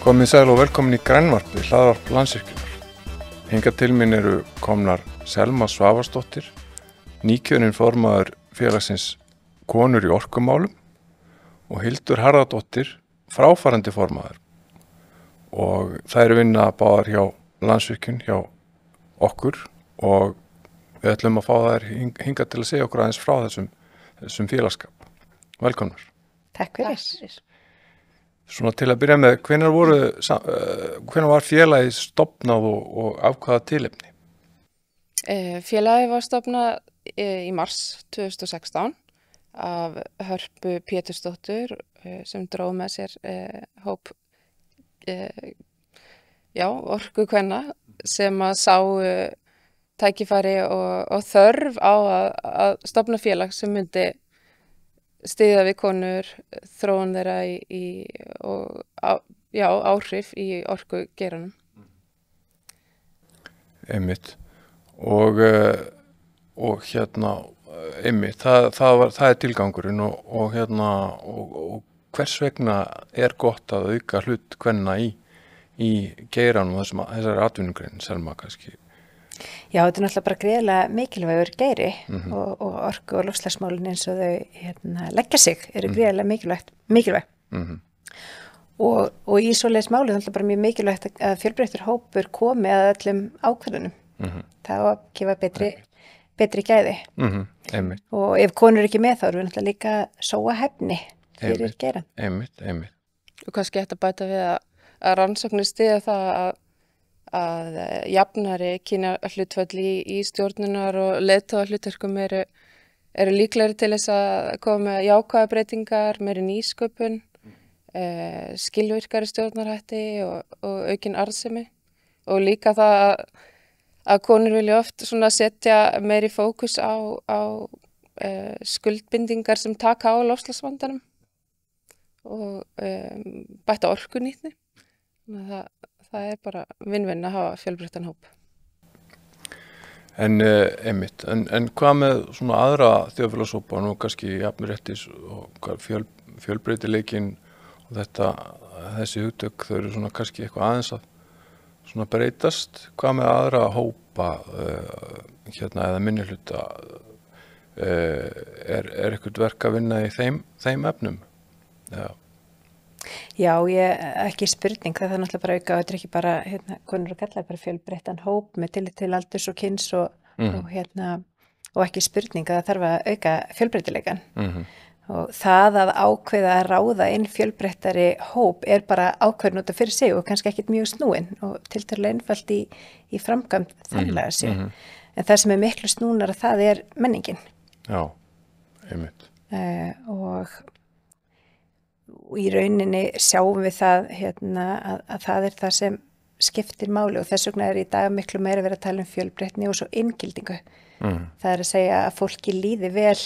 Komið sæl og velkomin í Grænvarpið, hlaðvarp Landsvirkjunar. Hingað til mín eru komnar Selma Svavarsdóttir, nýkjörinn formaður félagsins Konur í orkumálum og Hildur Harðardóttir, fráfarandi formaður. Og þær eru vinna báðar hjá Landsvirkjun, hjá okkur og við ætlum að fá þær hingað til að segja okkur aðeins frá þessum félagskap. Velkomnar. Takk fyrir. Svona til að byrja með, hvenær var félagið stofnað og af hvaða tilefni? Félagið var stofnað í mars 2016 af Hörpu Pétursdóttur sem dró með sér hóp orkukvenna sem að sáu tækifæri og þörf á að stofna félag sem myndi styðja við konur, þróun þeirra áhrif í orkugeiranum. Einmitt. Og einmitt, það er tilgangurinn og hvers vegna er gott að auka hlut kvenna í geiranum þessari atvinnugrein, Selma kannski? Já, þetta er náttúrulega bara gríðarlega mikilvægur geiri og orku og loftslagsmálin eins og þau leggja sig eru gríðarlega mikilvæg. Og í svoleiðis máli er náttúrulega bara mjög mikilvægt að fjölbreyttur hópur komi að öllum ákvörðunum. Það á að gefa betri gæði. Einmitt. Og ef konur er ekki með þá eru við náttúrulega líka sóa hæfni fyrir geiran. Einmitt. Og kannski ætti að bæta við að rannsóknir styðja það að jafnari kynjahlutföll í stjórnunar og leiðtogahlutverkum eru líklegri til þess að koma með jákvæðar breytingar, meiri nýsköpun, skilvirkari stjórnarhætti og aukin arðsemi og líka það að konur vilja oft svona setja meiri fókus á skuldbindingar sem taka á loftslagsvandanum og bæta orkunýtni. Það er bara vinn-vinn að hafa fjölbreyttan hóp. En hvað með svona aðra þjóðfélagshópa, nú kannski jafnréttis og fjölbreytileikinn og þessi hugtök, þau eru svona kannski eitthvað aðeins að svona breytast. Hvað með aðra hópa eða minnihluta, er eitthvað verk að vinna í þeim efnum? Já, ekki spurning, það er náttúrulega bara auka, þetta er ekki bara konur og kallar, bara fjölbreyttan hóp með tillit til aldurs og kyns og ekki spurning að það þarf að auka fjölbreytileikan. Og það að ákveða að ráða inn fjölbreyttari hóp er bara ákveðin út af fyrir sig og kannski ekkit mjög snúin og tiltölulega einfalt í framkvæmd þannlega sig. En það sem er miklu snúnar að það er menningin. Já, einmitt. Og í rauninni sjáum við það að það er það sem skiptir máli og þess vegna er í dag miklu meira verið að tala fjölbreytni og svo inngildingu. Það er að segja að fólki líði vel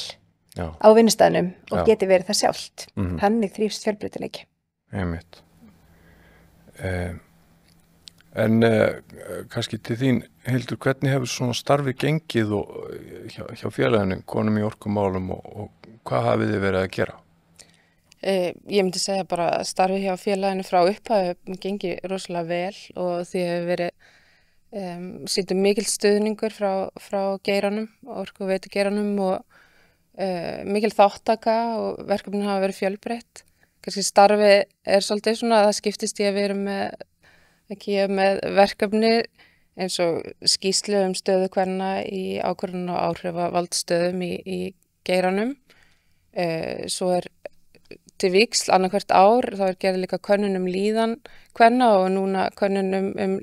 á vinnustæðnum og geti verið það sjálft. Þannig þrífst fjölbreytileiki. Einmitt. En kannski til þín, Hildur, hvernig hefur svona starfi gengið hjá félaginu, konum í orkumálum og hvað hafið þið verið að gera? Ég myndi segja bara að starfi hjá félaginu frá upphafi gengi rosalega vel og því hefur verið sýndur mikill stuðningur frá geiranum, orkuveitu-geiranum og mikil þáttaka og verkefnin hafa verið fjölbreytt. Kannski starfi er svolítið svona að það skiptist í að við erum með verkefni eins og skýrslu stöðu kvenna í ákvörðun og áhrifavaldstöðum í geiranum. Svo er til víxl annað hvert ár, þá er gerð líka könnun líðan kvenna og núna könnun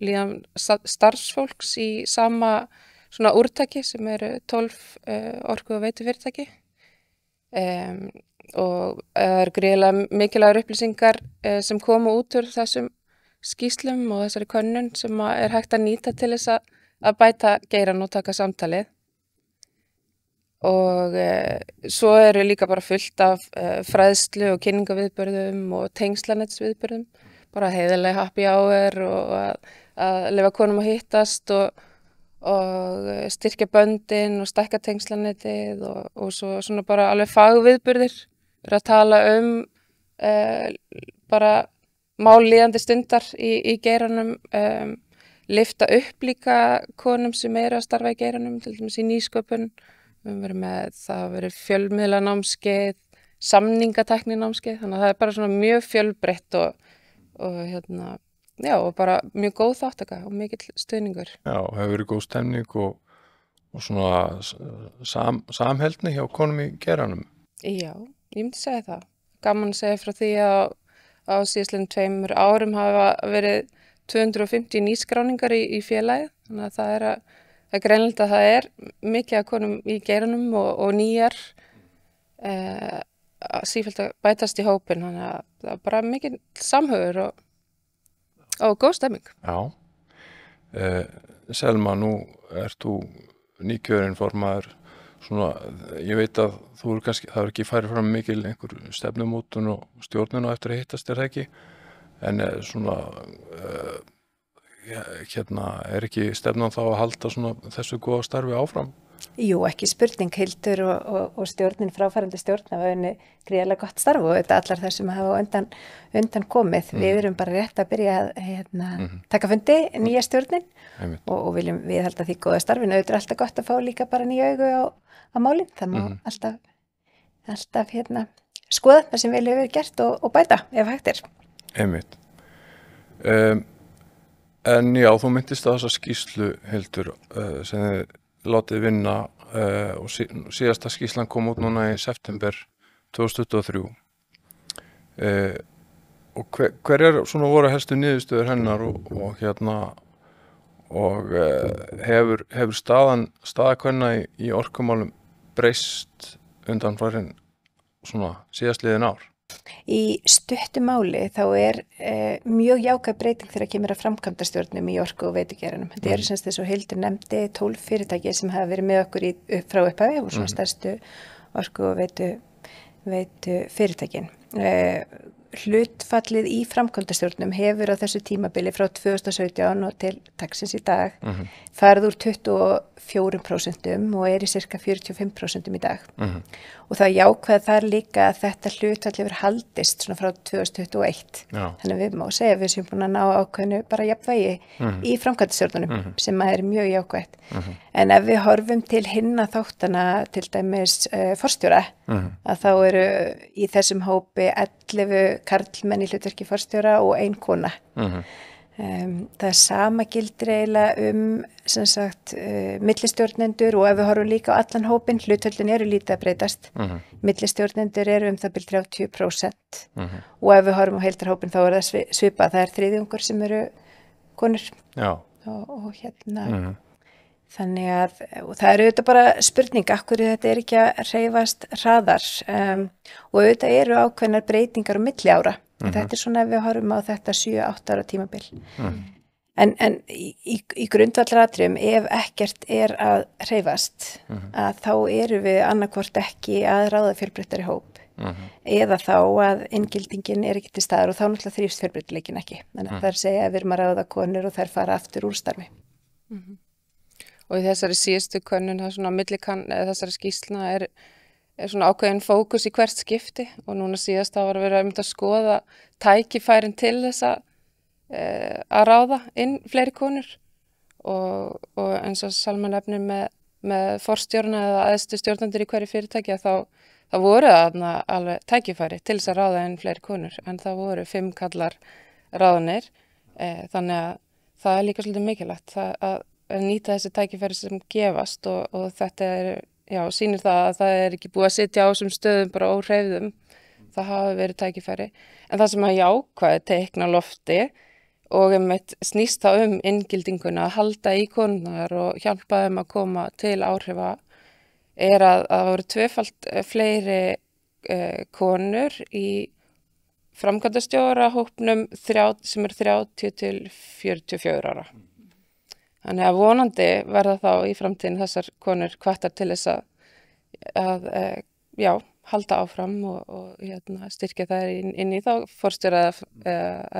líðan starfsfólks í sama svona úrtaki sem eru 12 orku- og veitufyrirtæki. Og það eru gríðarlega mikilvægar upplýsingar sem koma út úr þessum skýrslum og þessari könnun sem er hægt að nýta til þess að bæta geiran og taka samtalið. Og svo eru líka bara fullt af fræðslu og kynningaviðburðum og tengslanetsviðburðum, bara heiðarlega happy hour og að leyfa konum að hittast og styrkja böndin og stækka tengslanetið og svo svona bara alveg fagviðburðir, að tala bara mál líðandi stundar í geiranum, lyfta upp líka konum sem eru að starfa í geiranum, til dæmis í nýsköpun. Við höfum verið með, það hafa verið fjölmiðlanámskeið, samningatækninámskeið, þannig að það bara svona mjög fjölbreytt og já, og bara mjög góð þáttaka og mikill stuðningur. Já, hefur verið góð stemning og svona samheldni hjá konum í geiranum. Já, ég myndi segja það. Gaman að segja frá því að á síðastliðnum 2 árum hafa verið 250 nýskráningar í félagið, þannig að það er greinilegt að það er mikið af konum í geiranum og nýjar sífellt að bætast í hópinn, þannig að það er bara mikið samhugur og góð stemming. Já. Selma, nú ert þú nýkjörinn formaður, svona, ég veit að það er ekki farið fram mikil einhver stefnumótun og stjórnun og eftir að hittast það ekki, en svona, er ekki stefnan þá að halda svona þessu góða starfi áfram? Jú, ekki spurning, Hildur og stjórnin, fráfarandi stjórn hafa unnið gríðarlega gott starf og þetta allar þar sem hafa undan komið. Við erum bara rétt að byrja að taka fundi nýja stjórnin og viljum viðhalda því góða starfinu. Þetta er alltaf gott að fá líka bara nýja augu á málin. Það má alltaf skoða það sem vel hefur verið gert og bæta ef hægt er. Einmitt. En já, þú myndist að þessa skýrslu, Hildur, sem þið látið vinna og síðasta skýrslan kom út núna í september 2023. Og hverjar svona voru helstu niðurstöður hennar og hefur staða kvenna í orkumálum breyst undan farin svona síðastliðin ár? Í stuttu máli þá er mjög jákvæð breyting þegar kemur að framkvæmdastjórnum í orku og veitugeiranum. Þetta eru semst þess að Hildur nefndi 12 fyrirtæki sem hafa verið með okkur frá upphafi og svona stærstu orku og veitu fyrirtækin. Hlutfallið í framkvæmdastjórnum hefur á þessu tímabili frá 2017 og til dagsins í dag farið úr 24% og er í cirka 45% í dag. Og það jákvæð þar líka að þetta hlutfall hefur haldist svona frá 2021. Þannig við má segja að við séum búin að ná ákveðnu bara jafnvægi í framkvæmdastjórnunum sem er mjög jákvætt. En ef við horfum til hinna þáttana, til dæmis forstjóra, að þá eru í þessum hópi 11 karlmenn í hlutverki forstjóra og 1 kona. Það sama gildir eiginlega sem sagt, millistjórnendur og ef við horfum líka á allan hópinn, hlutföllin eru lítið að breytast. Millistjórnendur eru það bil 30% og ef við horfum á heildarhópinn þá er það svipað. Það er þriðjungur sem eru konur. Og þannig að það eru auðvitað bara spurning af hverju þetta er ekki að hreyfast hraðar og auðvitað eru ákveðnar breytingar á milli ára. Þetta er svona ef við horfum á þetta 7-8 ára tímabil. En í grundvallaratriðum, ef ekkert er að hreyfast, að þá eru við annarkvort ekki að ráða fjölbreyttari hóp eða þá að inngildingin er ekki til staðar og þá náttúrulega þrífst fjölbreytileikinn ekki. Þannig að það er að segja að við erum að ráða konur og þær fara aftur úr starfi. Og í þessari síðustu könnun, þessari skýrsluna er svona ákveðin fókus í hvert skipti og núna síðast þá var verið að skoða tækifærin til þess að ráða inn fleiri konur og eins og Selma nefnir með forstjórna eða æðstu stjórnendur í hverju fyrirtæki þá voru þarna alveg tækifæri til þess að ráða inn fleiri konur en það voru 5 kallar ráðnir þannig að það er líka svolítið mikilvægt að nýta þessi tækifæri sem gefast og þetta sýnir það að það er ekki búið að sitja á þessum stöðum bara óhreyfðum. Það hafi verið tækifæri. En það sem að jákvæði teikna lofti og snýst þá inngildinguna að halda í konurnar og hjálpa þeim að koma til áhrifa er að það voru 2-falt fleiri konur í framkvæmdastjóra hópnum sem er 30 til 44 ára. Þannig að vonandi verða þá í framtíðin þessar konur hvattar til þess að halda áfram og styrkja þær inn í þá forstjóra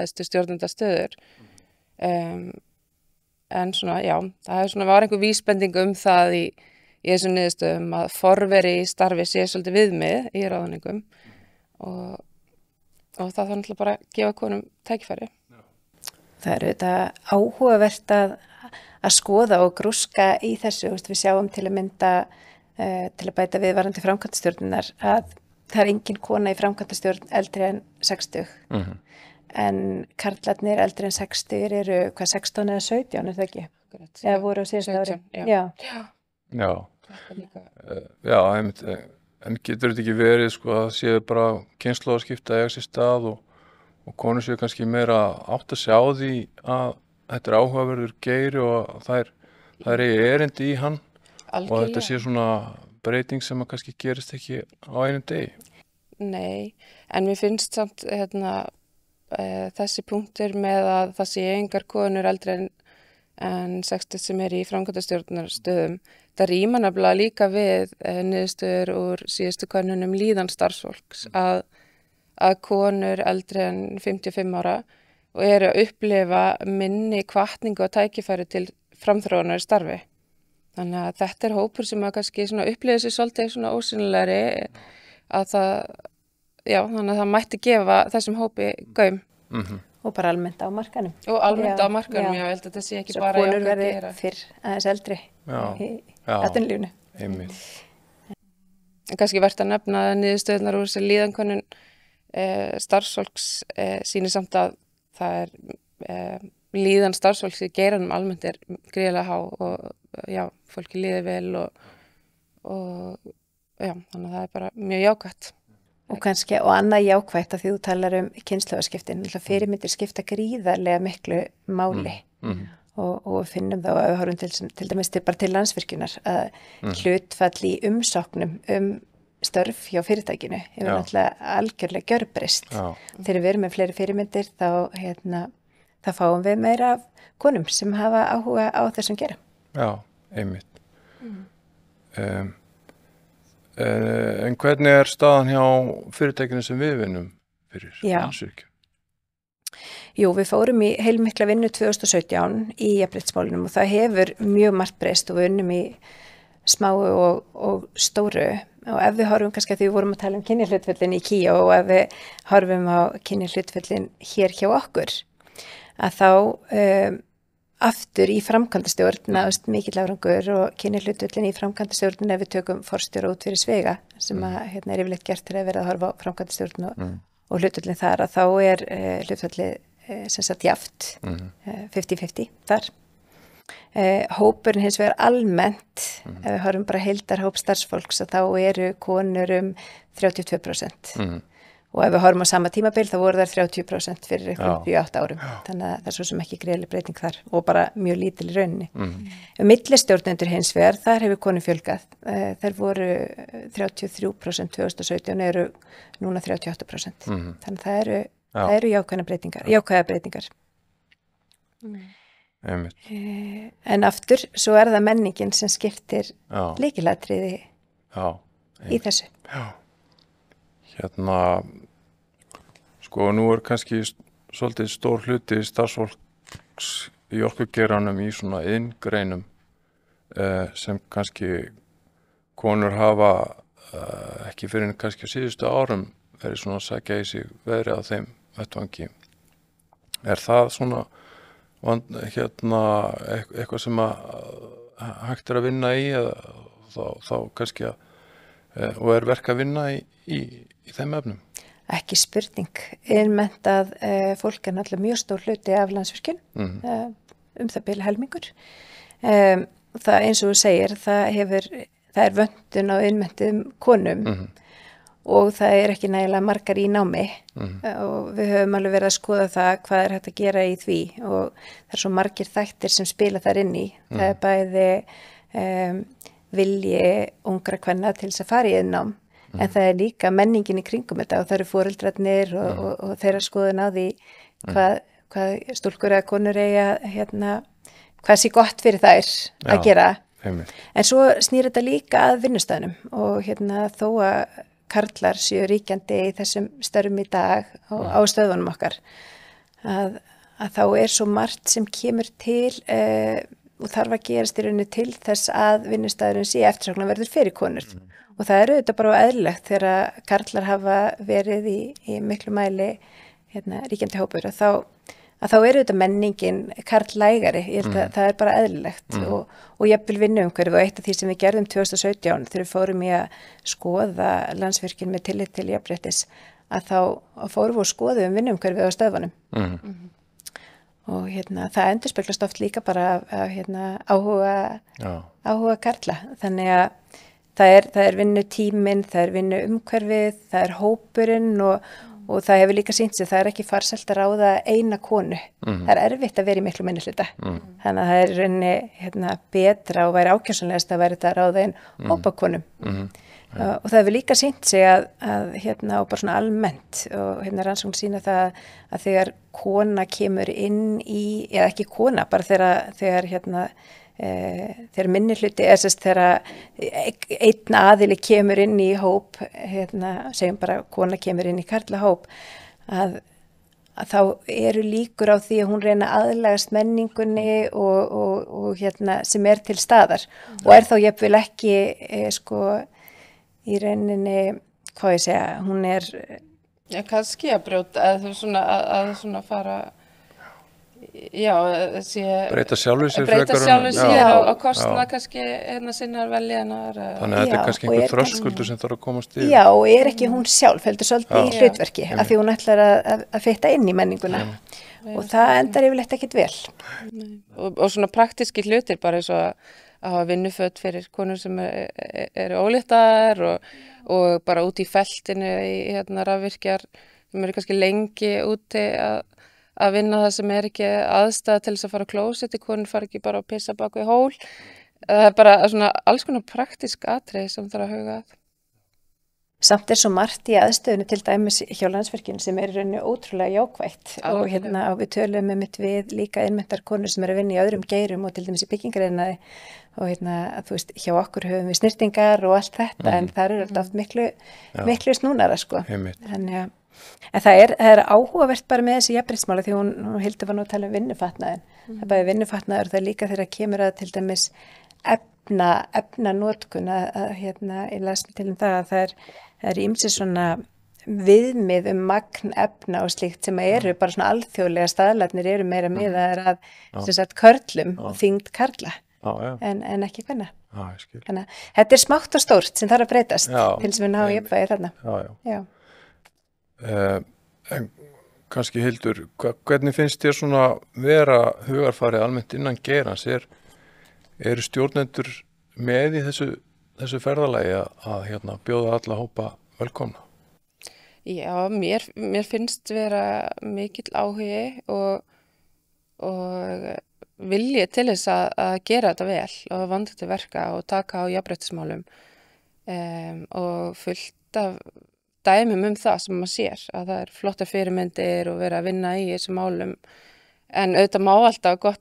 æðstu stjórnendastöður. En svona, það var einhver vísbending það í þessum niðurstöðum að forveri í starfi sé svolítið viðmið í ráðningum og og það þarf náttúrulega bara að gefa konum tækifæri. Það er auðvitað áhugavert að skoða og grúska í þessu. Við sjáum til að mynda, til að bæta við varðandi framkvæmdastjórnunar, að það er engin kona í framkvæmdastjórn eldri en 60. En karlarnir eldri en 60 eru hvað 16 eða 17, er það ekki? Eða voru á síðasta ári? 17, já. Já, en getur þetta ekki verið sko að séu bara kynslóðaskipta eiga sér stað og konur séu kannski meira átt að sjá því að þetta er áhugaverður geiri og það er erindi í hann. Algjörlega. Og þetta sé svona breyting sem að kannski gerist ekki á einum degi. Nei, en mér finnst samt þessi punktur með að það sé engar konur eldri en 60 sem er í framkvæmdastjórnarstöðum. Það rímar nefnilega líka við niðurstöður úr síðustu könnunum líðan starfsfólks að konur eldri en 55 ára og eru að upplifa minni hvatningu og tækifæri til framþróunar í starfi. Þannig að þetta er hópur sem að kannski upplifa sig svolítið svona ósynlegri að þannig að það mætti gefa þessum hópi gaum. Og bara almennt á markanum. Og almennt á markanum, já, ég held að þetta sé ekki bara konur verði fyrr aðeins eldri í atvinnulífinu. Einmitt. En kannski vert að nefna að niðurstöðurnar úr þessi líðankönnun starfsfólks sýnir samt að það er líðan starfsfólks í geiranum almennt er gríðarlega há og já, fólki líður vel og já, þannig að það er bara mjög jákvætt. Og kannski, og annað jákvætt að því þú talar kynslóðaskiptin, fyrirmyndir skipta gríðarlega miklu máli og finnum þá að við horfum til dæmis bara til Landsvirkjunar að hlutfall í umsóknum störf hjá fyrirtækinu hefur náttúrulega algjörlega gjörbreyst. Þegar við erum með fleiri fyrirmyndir þá fáum við meira af konum sem hafa áhuga á þessum gerum. Já, einmitt. En hvernig er staðan hjá fyrirtækinu sem við vinnum fyrir Landsvirkjun? Jú, við fórum í heilmikla vinnu 2017 í jafnréttismálunum og það hefur mjög margt breyst og við unnum í smáu og stóru og ef við horfum kannski að því við vorum að tala kynjahlutföllin í KÍO og ef við horfum á kynjahlutföllin hér hjá okkur að þá aftur í framkvæmdastjórn náðist mikill árangur og kynjahlutföllin í framkvæmdastjórn ef við tökum forstjóra út fyrir sviga sem er yfirleitt gert til að vera að horfa á framkvæmdastjórn og hlutföllin þar að þá er hlutföllin sem sagt jaft 50-50 þar. Hópurinn hins vegar almennt ef við horfum bara heildarhóp starfsfólks að þá eru konur 32% og ef við horfum á sama tímabil þá voru þær 30% fyrir ykkur 8 árum þannig að það er svo sem ekki greiðleg breyting þar og bara mjög lítil í rauninni. Millistjórnendur hins vegar, þar hefur konum fjölgað þær voru 33% 2017 eru núna 38% þannig að það eru jákvæða breytingar. En aftur, svo er það menningin sem skiptir lykilatriði í þessu. Sko nú er kannski svolítið stór hluti starfsfólks í orkugeiranum í svona iðngreinum sem kannski konur hafa ekki fyrir en kannski á síðustu árum verið svona að sækja í sig veðrið á þeim vettvangi. Er það svona eitthvað sem hægt er að vinna í eða þá kannski og er verk að vinna í þeim efnum? Ekki spurning. Innmentað fólk er náttúrulega mjög stór hluti af Landsvirkjun, það bil helmingur. Það eins og þú segir, það er vöntun á innmentum konum og það er ekki nægilega margar í námi og við höfum alveg verið að skoða það hvað er hægt að gera í því og það er svo margir þættir sem spila þar inn í. Það er bæði vilji ungra kvenna til þess að fara í iðnnám en það er líka menningin í kringum þetta og það eru foreldrarnir og þeirra skoðun á því hvað stúlkur eða konur eiga hvað sé gott fyrir þær að gera. En svo snýr þetta líka að vinnustæðnum og þó að karlar séu ríkjandi í þessum störfum í dag á stöðunum okkar að þá er svo margt sem kemur til og þarf að gerast í rauninni til þess að vinnustæðurinn sé eftirsóknarverður fyrir konur og það auðvitað bara eðlilegt þegar karlar hafa verið í miklu mæli ríkjandi hópur að þá auðvitað menningin karlægari, ég held að það bara eðlilegt og jafnvel vinnuumhverfi og eitt af því sem við gerðum 2017 þegar við fórum í að skoða Landsvirkjun með tillit til jafnréttis að þá fórum við að skoða vinnuumhverfi á stöðvunum og það endurspeglast oft líka bara áhuga karla, þannig að það er vinnutíminn, það er vinnuumhverfið, það er hópurinn og það hefur líka sýnt sig, það er ekki farsælt að ráða eina konu, það er erfitt að vera í miklu minnihluta, þannig að það er rauninni betra og væri ákjósanlegast að væri þetta að ráða einn hópa konum og það hefur líka sýnt sig að og bara svona almennt og rannsókn sýna það að þegar kona kemur inn í, eða ekki kona, bara þegar þegar minnihluti þegar einn aðili kemur inn í hóp segjum bara kona kemur inn í karlahóp að þá eru líkur á því að hún reyna aðlagast menningunni og sem er til staðar og er þá jafnvel ekki í rauninni hvað ég segja, hún er kannski að brjóta að svona fara breyta sjálfu sér á kostnað kannski sinnar veljanar þannig að þetta er kannski einhver þröskuldur sem þarf að komast yfir. Já, og er ekki hún sjálf heldur svolítið í hlutverki af því hún ætlar að fitta inn í menninguna og það endar yfirleitt ekkit vel og svona praktíski hlutir bara eins og að hafa vinnuföt fyrir konur sem eru ólíktar og bara út í feltinu í rafvirkjar sem eru kannski lengi úti að vinna það sem er ekki aðstæða til þess að fara á klósetti, konur fara ekki bara að pissa bak við hól. Það er bara svona alls konar praktísk atriði sem þarf að huga að. Samt er svo margt í aðstöðunni til dæmis hjá Landsvirkjun sem er í rauninni ótrúlega jákvætt og við tölum við líka innmenntar konur sem eru að vinna í öðrum geirum og til dæmis í byggingariðnaði og að þú veist, hjá okkur höfum við snyrtingar og allt þetta en það eru alltaf miklu snúnara Þannig að en það er áhugavert bara með þessi jafnréttismála því hún Hildur var nú að tala vinnufatnaðinn. Það er bæði vinnufatnaður og það er líka þegar kemur að til dæmis efnanotkun ég las mig til það að það er ýmsir svona viðmið magn efna og slíkt sem eru bara svona alþjóðlega staðlarnir eru meira miðaðir að körlum og þyngd karla en ekki hvenna. Þannig að þetta er smátt og stórt sem þarf að breytast til sem við náum jafnvægi þarna. Já. En kannski Hildur, hvernig finnst þér svona vera hugarfarið almennt innan geirans? Eru stjórnendur með í þessu ferðalagi að bjóða alla hópa velkomna? Já, mér finnst vera mikill áhugi og vilji til þess að gera þetta vel og vanda til verka og taka á jafnréttismálum og fullt af dæmum það sem maður sér, að það er flotta fyrirmyndir og vera að vinna í þessum málum en auðvitað má alltaf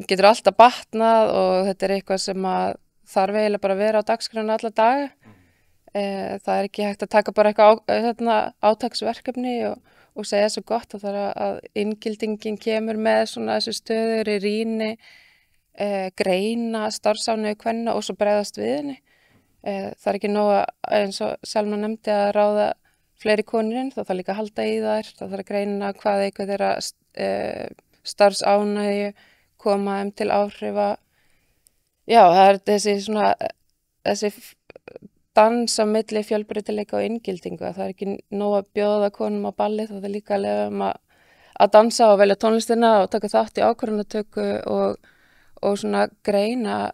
getur alltaf batnað og þetta er eitthvað sem að þarf eiginlega bara að vera á dagskránni alla daga það er ekki hægt að taka bara eitthvað átaksverkefni og segja svo gott og það er að inngildingin kemur með svona þessu stöður í rýni greina starfsánu kvenna og svo bregðast við henni það er ekki nóg eins og Selma nefndi að ráða fleiri konur inn, þá þarf líka að halda í þær, þá þarf að greina hvað eitthvað þeirra starfsánægju koma til áhrifa. Já, það er þessi dans á milli fjölbreytileika og inngildingu, það er ekki nóg að bjóða konum á balli, þá er líka að leyfa að dansa og velja tónlistina og taka þátt í ákvörðunartöku og svona greina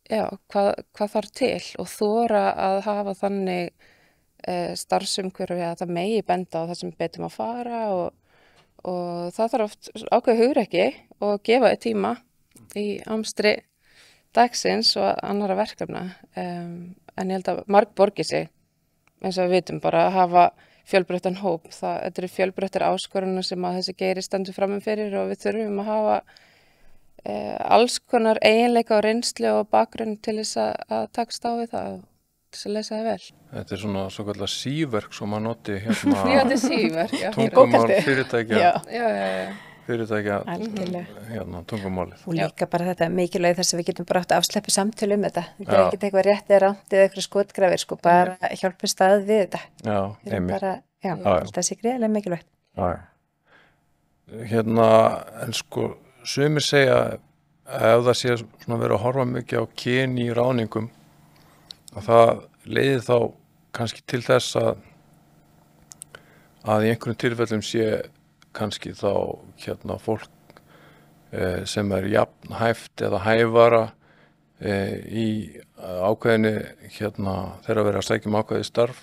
hvað þarf til og þora að hafa þannig starfsumhverfi að það megi benda á það sem betur að fara og það þarf oft ákveðið hugrekki og gefa þið tíma í amstri dagsins og annara verkefna en ég held að marg borgi sig eins og við vitum bara að hafa fjölbreyttan hóp þetta eru fjölbreyttar áskoranir sem að þessi geiri stendur framum fyrir og við þurfum að hafa alls konar eiginleika og reynslu og bakgrunn til þess að takast á við það til þess að leysa það vel. Þetta er svona svokallar síverk sem maður noti þetta er síverk, tungumál fyrirtækja. Já. fyrirtækja Algjörlega. tungumálið. Og líka bara þetta mikilvægi þess að við getum bara átt afsleppu samtölu þetta. Þetta Já. ekkert eitthvað rétt eða rámt eða eitthvað skotgrafir, sko, bara hjálpa stað við þetta. Já, Við erum einmitt. bara, já, Já. þetta sé greiðlega mikilvægt. Já. En sko, sumir segja að ef það sé svona verið að horfa mikið á kyn í ráðningum, að það leiði þá kannski til þess að í einhverjum tilfellum sé kannski þá fólk sem jafn hæft eða hæfara í ákveðinni þegar verið að sækja ákveðið starf,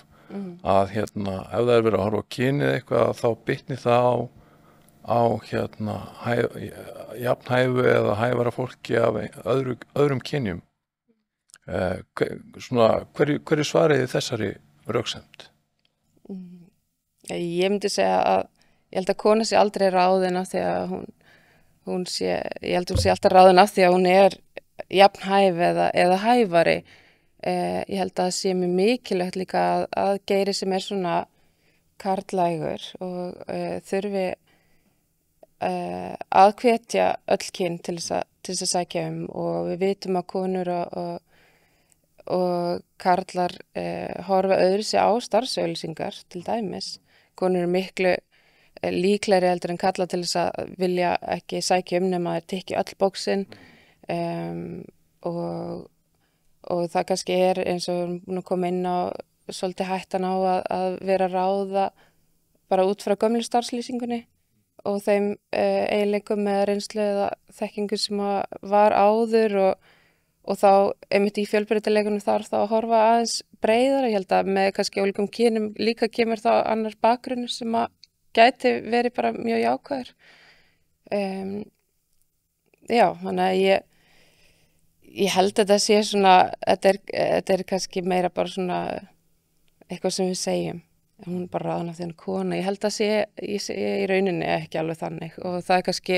að ef það verið að horfa á kynið eitthvað, þá bitni það á jafnhæfu eða hæfara fólki af öðrum kynjum. Hverju svarið þið þessari röksemd? Ég myndi segja að ég held að kona sé aldrei ráðin af því að hún sé, ég held að hún sé alltaf ráðin af því að hún jafnhæf eða hæfari. Ég held að það sé mjög mikilvægt líka að Geiri sem svona karllægur og þurfi að hvetja öll kyn til þess að sækja og við vitum að konur og karlar horfa öðru sig á starfsauglýsingar til dæmis. Konur eru miklu líklegri heldur en karlar til þess að vilja ekki sækja nema þeir tikki öll bóksin og það kannski eins og við erum að koma inn á svolítið hættan á að vera að ráða bara út frá gömlu starfslýsingunni og þeim eiginleikum með reynslu eða þekkingu sem var áður og þá einmitt í fjölbreytileikunum þarf þá að horfa aðeins breiðar. Ég held að með kannski ólíkum kynum líka kemur þá annar bakgrunnur sem að gæti verið bara mjög jákvæður. Já, þannig að ég held að þetta sé svona, þetta kannski meira bara svona eitthvað sem við segjum. Hún bara ráðin af því hann kona. Ég held að sé í rauninni ekki alveg þannig og það kannski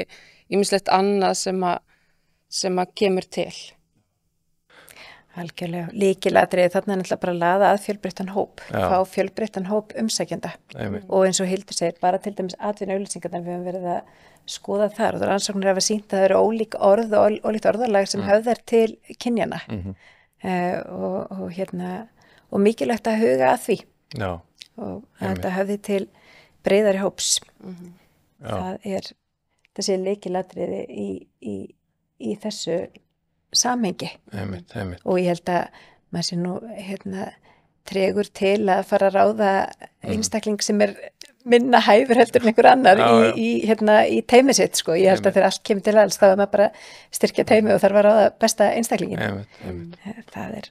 ýmislegt annað sem að kemur til. Algjörlega. Lykilatriði þarna náttúrulega bara að laða að fjölbreyttan hóp, fá fjölbreyttan hóp umsækjenda. Og eins og Hildur segir, bara til dæmis atvinnuauglýsingarnar við höfum verið að skoða þar og það rannsóknir hafa sýnt að það eru ólík orð og ólíkt orðalag sem höfðar til kynjana og mikilvægt að huga að því. Já. Og að þetta höfði til breiðari hóps. Það sé lykilatriði í þessu samhengi. Og ég held að maður sé nú tregur til að fara að ráða einstakling sem minna hæfur heldur en einhver annar í teimi sitt, sko. Ég held að þegar allt kemur til alls þá er maður bara styrkja teimi og þarf að ráða besta einstaklingin. Það er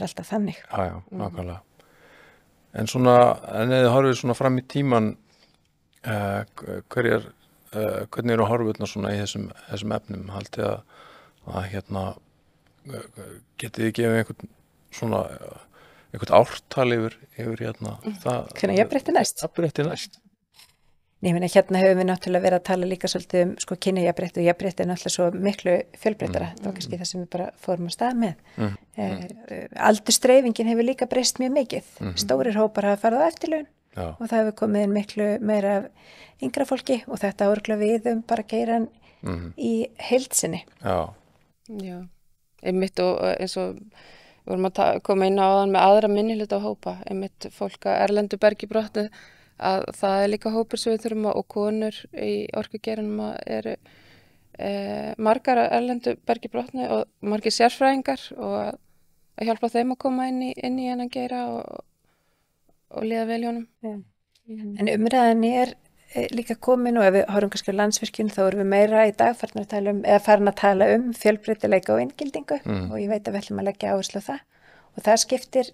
alltaf þannig. Já, nákvæmlega. En eða horfið svona fram í tíman, hvernig eru horfurnar svona í þessum efnum? Haldið að getið þið gefið einhvern ártal yfir það? Hvernig jafnrétti næst? Jafnrétti næst. Ég meina, höfum við náttúrulega verið að tala líka svolítið sko kynjajafnrétti og jafnrétti náttúrulega svo miklu fjölbreyttara. Það var kannski það sem við bara fórum að stað með. Aldursdreifingin hefur líka breyst mjög mikið. Stórir hópar hafa farið á eftirlaun og það hefur komið inn miklu meira af yngra fólki og þetta örgla við bara geiran í heild sinni. Já, einmitt og eins og við vorum að koma inn á áðan með aðra minnihluta hópa, einmitt fólk að erlendu bergibrotnu, að það líka hópur sem við þurfum og konur í orkugeiranum eru margar erlendu bergibrotnu og margir sérfræðingar og að hjálpa þeim að koma inn í hennan geira og líða vel í honum. En umræðan líka komin og ef við horfum kannski á Landsvirkjun þá erum við meira í dag farin að tala um fjölbreytileika og inngildingu og ég veit að við ætlum að leggja áherslu á það og það skiptir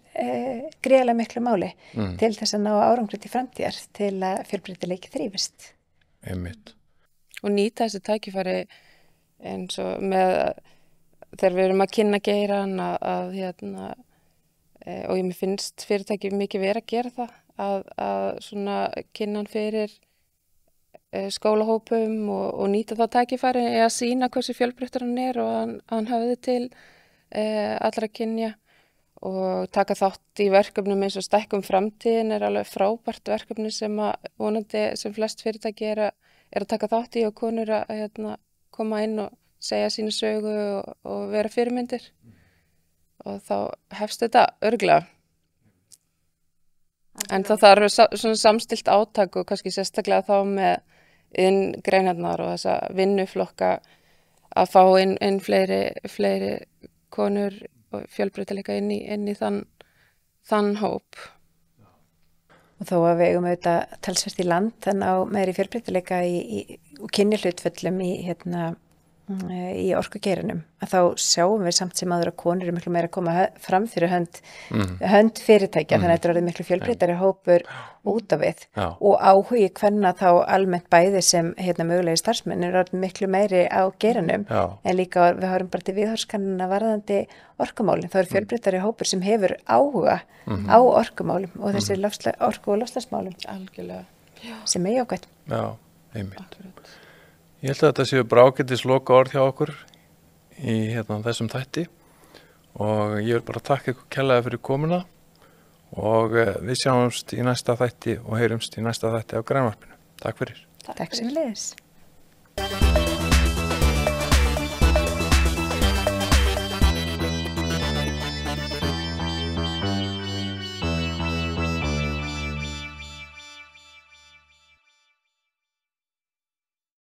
gríðarlega miklu máli til þess að ná árangri til framtíðar til að fjölbreytileiki þrífist. Einmitt. Og nýta þessi tækifæri eins og með þegar við erum að kynna geiran og ég finnst fyrirtæki mikið verið að gera það að svona kynnan fyrir skólahópum og nýta þá tækifæri að sýna hversu fjölbreyttur hann og hann höfði til allra kynja og taka þátt í verkefnum eins og Stækkum framtíðin alveg frábært verkefni sem að vonandi sem flest fyrirtæki að taka þátt í og konur að koma inn og segja sínu sögu og vera fyrirmyndir og þá hefst þetta örugglega. En það þarf svona samstillt átak og kannski sérstaklega þá með greinarnar og þessa vinnuflokka að fá inn fleiri konur og fjölbreytileika inn í þann hóp. Og þó að við eigum auðvitað talsvert í land þannig á meiri fjölbreytileika og kynjahlutföllum í orkugeiranum, að þá sjáum við samt sem áður að konur eru miklu meira að koma fram fyrir hönd fyrirtækja, þannig að þetta er miklu fjölbreytari hópur út af við og áhugi kvenna þá almennt bæði sem mögulegi starfsmenn er miklu meiri á geiranum, en líka við höfum bara til viðhorfskannana varðandi orkumálin, þá er fjölbreytari hópur sem hefur áhuga á orkumálum og þessi orku- og loftslagsmálum. Algjörlega. Sem er jákvætt. Já, einmitt. Ég held að þetta séu bara ágætis loka orð hjá okkur í þessum þætti og ég vil bara þakka ykkur kærlega fyrir komuna og við sjáumst í næsta þætti og heyrumst í næsta þætti á Grænvarpinu. Takk fyrir. Takk sem leiðis.